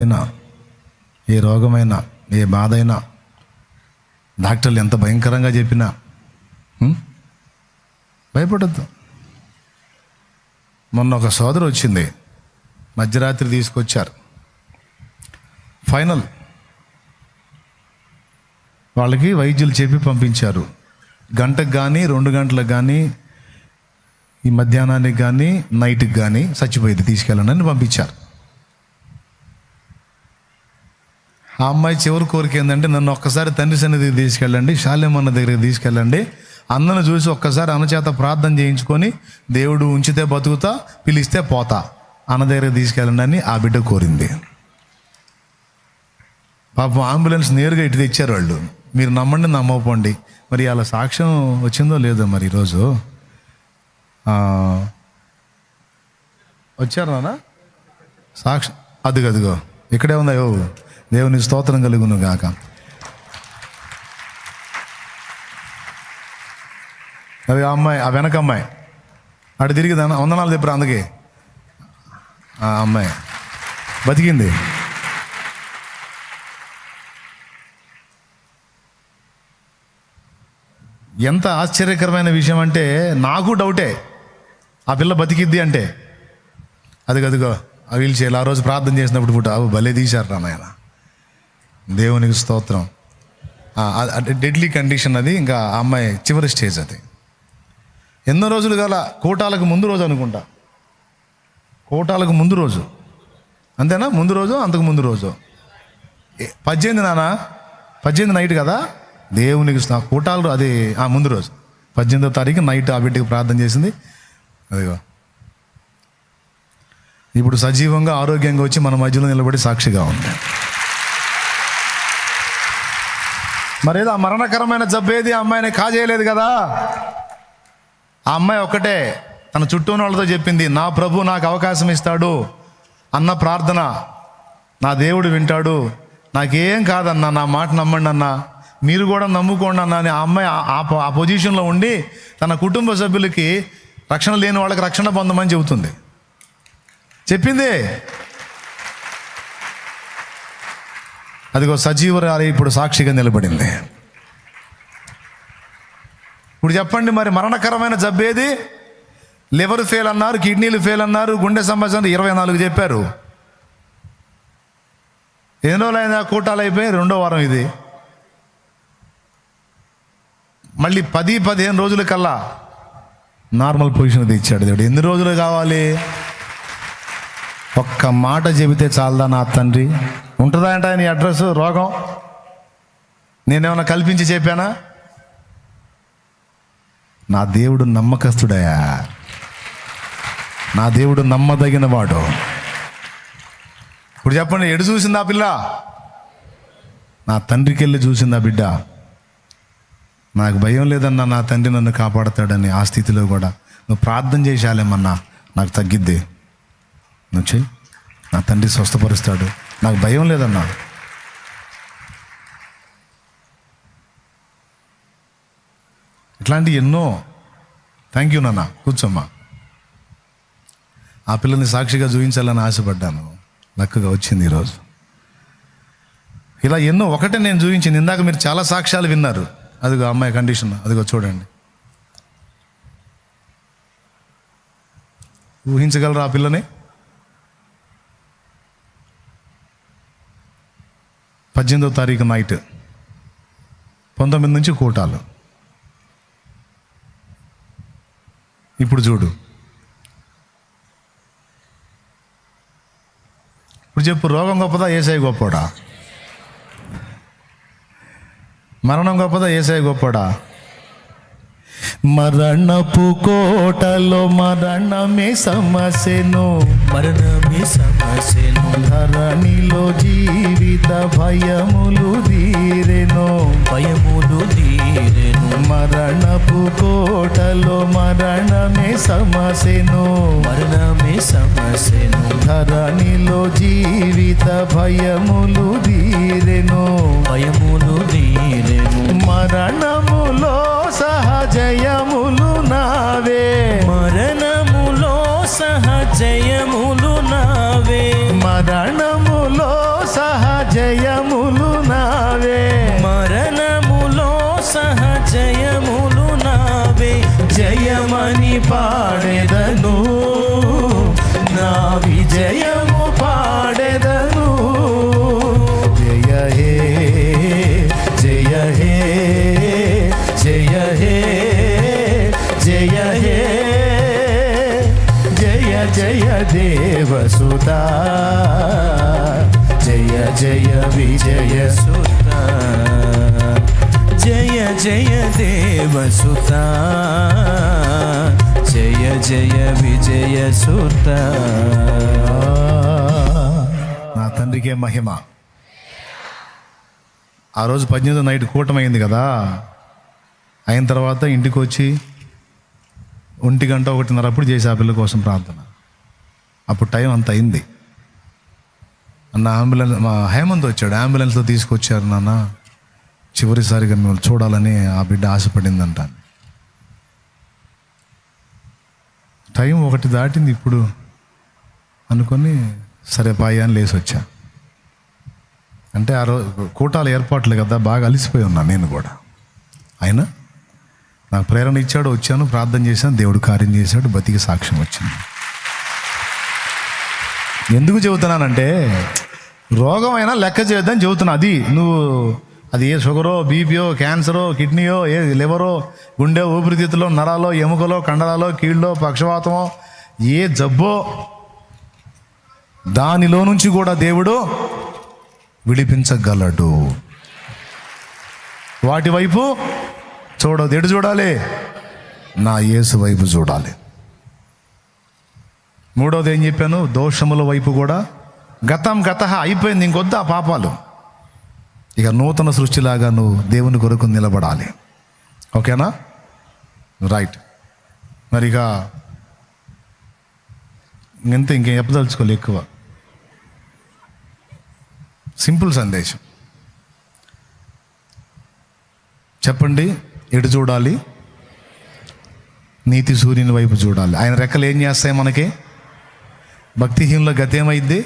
అయినా ఏ రోగమైనా ఏ బాధ అయినా డాక్టర్లు ఎంత భయంకరంగా చెప్పినా భయపడద్దు. మొన్న ఒక సోదరు వచ్చింది, మధ్యరాత్రి తీసుకొచ్చారు. ఫైనల్ వాళ్ళకి వైద్యులు చెప్పి పంపించారు, గంటకు కానీ 2 గంటలకు కానీ ఈ మధ్యాహ్నానికి కానీ నైట్కి కానీ చచ్చిపోయింది, తీసుకెళ్ళండి పంపించారు. ఆ అమ్మాయి చివరి కోరిక ఏంటంటే, నన్ను ఒక్కసారి తండ్రి సన్నిధికి తీసుకెళ్ళండి, శాలేమన్న దగ్గరికి తీసుకెళ్ళండి, అన్నను చూసి ఒక్కసారి అన్న చేత ప్రార్థన చేయించుకొని దేవుడు ఉంచితే బతుకుతా, పిలిస్తే పోతా, అన్న దగ్గరికి తీసుకెళ్ళండి అని ఆ బిడ్డ కోరింది. పాపం అంబులెన్స్ నేరుగా ఇటు తెచ్చారు వాళ్ళు. మీరు నమ్మండి నమ్మకపోండి, మరి అలా సాక్ష్యం వచ్చిందో లేదో మరి ఈరోజు వచ్చారు నాన్న సాక్ష్యం. అదిగో ఇక్కడే ఉందా? దేవుని స్తోత్రం కలుగును గాక. అది ఆ అమ్మాయి, ఆ వెనక అమ్మాయి అటు తిరిగి వందనాలు చెప్పారు. అందుకే ఆ అమ్మాయి బతికింది. ఎంత ఆశ్చర్యకరమైన విషయం అంటే, నాకు డౌటే ఆ పిల్ల బతికిద్ది అంటే. అదిగో ఆ వీల్ చేయాలి. ఆ రోజు ప్రార్థన చేసినప్పుడు పుట్ట భలే తీశారు రా నాయన, దేవునికి స్తోత్రం. డెడ్లీ కండిషన్ అది, ఇంకా ఆ అమ్మాయి చివరి స్టేజ్ అది. ఎన్నో రోజులు గల కోటాలకు ముందు రోజు అనుకుంటా, కోటాలకు ముందు రోజు అంతేనా? ముందు రోజు అంతకు ముందు రోజు 18 నాన్న, 18 నైట్ కదా దేవునికి కోటాలు, అది ముందు రోజు 18వ తారీఖు నైట్ ఆ బిడ్డకి ప్రార్థన చేసింది. అదిగో ఇప్పుడు సజీవంగా ఆరోగ్యంగా వచ్చి మన మధ్యలో నిలబడి సాక్షిగా ఉంది. మరేదో ఆ మరణకరమైన జబ్బేది ఆ అమ్మాయిని కాజేయలేదు కదా. ఆ అమ్మాయి ఒక్కటే తన చుట్టూ ఉన్న వాళ్ళతో చెప్పింది, నా ప్రభు నాకు అవకాశం ఇస్తాడు అన్న ప్రార్థన నా దేవుడు వింటాడు, నాకేం కాదన్నా, నా మాట నమ్మండి అన్నా, మీరు కూడా నమ్ముకోండి అన్నా అని ఆ అమ్మాయి ఆ పొజిషన్లో ఉండి తన కుటుంబ సభ్యులకి, రక్షణ లేని వాళ్ళకి రక్షణ పొందమని చెబుతుంది, చెప్పింది. అదిగో సజీవరాలి ఇప్పుడు సాక్షిగా నిలబడింది. ఇప్పుడు చెప్పండి, మరి మరణకరమైన జబ్బేది? లివర్ ఫెయిల్ అన్నారు, కిడ్నీలు ఫెయిల్ అన్నారు, గుండె సమస్య 24 చెప్పారు. ఎన్ని రోజులైనా కూటాలు అయిపోయి 2వ వారం ఇది. మళ్ళీ 10-15 రోజుల కల్లా నార్మల్ పొజిషన్ తెచ్చాడు దేవుడు. ఎన్ని రోజులు కావాలి? ఒక్క మాట చెబితే చాలదా నా తండ్రి? ఉంటుందా అంటే నీ అడ్రస్ రోగం? నేనేమన్నా కల్పించి చెప్పానా? నా దేవుడు నమ్మకస్తుడయా, నా దేవుడు నమ్మదగిన వాడు. ఇప్పుడు చెప్పండి, ఎడు చూసింది ఆ పిల్ల? నా తండ్రికి వెళ్ళి చూసింది ఆ బిడ్డ. నాకు భయం లేదన్నా, నా తండ్రి నన్ను కాపాడతాడని. ఆ స్థితిలో కూడా నువ్వు ప్రార్థన చేసేయాలేమన్నా, నాకు తగ్గిద్ది, నువ్వు చెయ్యి, నా తండ్రి స్వస్థపరుస్తాడు, నాకు భయం లేదన్నా. ఇట్లాంటి ఎన్నో. థ్యాంక్ యూ నాన్న, కూర్చోమ్మా. ఆ పిల్లని సాక్షిగా చూపించాలని ఆశపడ్డాను, లక్కగా వచ్చింది ఈరోజు. ఇలా ఎన్నో, ఒకటే నేను చూపించింది. ఇందాక మీరు చాలా సాక్ష్యాలు విన్నారు. అదిగో అమ్మాయి కండిషన్, అదిగో చూడండి. ఊహించగలరా ఆ పిల్లని? 18వ తారీఖు నైట్, 19 నుంచి కోటాలు. ఇప్పుడు చూడు, ఇప్పుడు చెప్పు, రోగం గొప్పదా యేసయ్య గొప్పోడా? మరణం గొప్పదా యేసయ్య గొప్పోడా? మరణపు కోటలో మరణమే సమస్యను, మరణమే సమస్యను, ధరణిలో జీవిత భయములు తీరెను, భయములు తీరెను. మరణపు కోటలో మరణమే సమస్యను, మరణమే సమస్యను, ధరణిలో జీవిత భయములు తీరెను, భయములు తీరెను. మరణములో సహజయములు నావే, మరణములో సహజయములు నావే, మరణములో విజయ విజయ సుత జయ జయ దేవసుత జయ జయ విజయ సుత. నా తండ్రికే మహిమ. ఆ రోజు 18 నైట్ కూటమైంది కదా, అయిన తర్వాత ఇంటికి వచ్చి 1 గంట 1:30 అప్పుడు చేసి ఆ పిల్ల కోసం ప్రార్థన. అప్పుడు టైం అంత అయింది. నా అంబులెన్స్, మా హేమంత్ వచ్చాడు, అంబులెన్స్లో తీసుకొచ్చారు. నాన్న చివరిసారిగా మిమ్మల్ని చూడాలని ఆ బిడ్డ ఆశపడిందంట. టైం 1 దాటింది ఇప్పుడు అనుకొని సరే పాయ అని లేచి వచ్చా. అంటే ఆ రోజు కూటాల ఏర్పాట్లు కదా, బాగా అలిసిపోయి ఉన్నా నేను కూడా. అయినా నాకు ప్రేరణ ఇచ్చాడు, వచ్చాను, ప్రార్థన చేశాను, దేవుడు కార్యం చేశాడు, బతికి సాక్ష్యం వచ్చింది. ఎందుకు చెబుతున్నానంటే రోగం అయినా లెక్క చేయొద్దని చెబుతున్నా. అది నువ్వు అది ఏ షుగరో, బీపీయో, క్యాన్సరో, కిడ్నీయో, ఏ లివరో, గుండె, ఊపిరితిత్తులో, నరాలో, ఎముకలో, కండరాలో, కీళ్ళలో, పక్షవాతమో, ఏ జబ్బో, దానిలో నుంచి కూడా దేవుడు విడిపించగలడు. వాటి వైపు చూడదు. ఎటు చూడాలి? నా యేసు వైపు చూడాలి. 3వది ఏం చెప్పాను? దోషముల వైపు కూడా. గతం గతః అయిపోయింది, ఇంకొద్దు ఆ పాపాలు. ఇక నూతన సృష్టిలాగా నువ్వు దేవుని కొరకు నిలబడాలి. ఓకేనా? రైట్. మరి ఇక ఇంకేం చెప్పదలుచుకోలే ఎక్కువ. సింపుల్ సందేశం చెప్పండి. ఎటు చూడాలి? నీతి సూర్యుని వైపు చూడాలి. ఆయన రెక్కలు ఏం చేస్తాయి మనకి? భక్తిహీనుల గతేమైద్ది?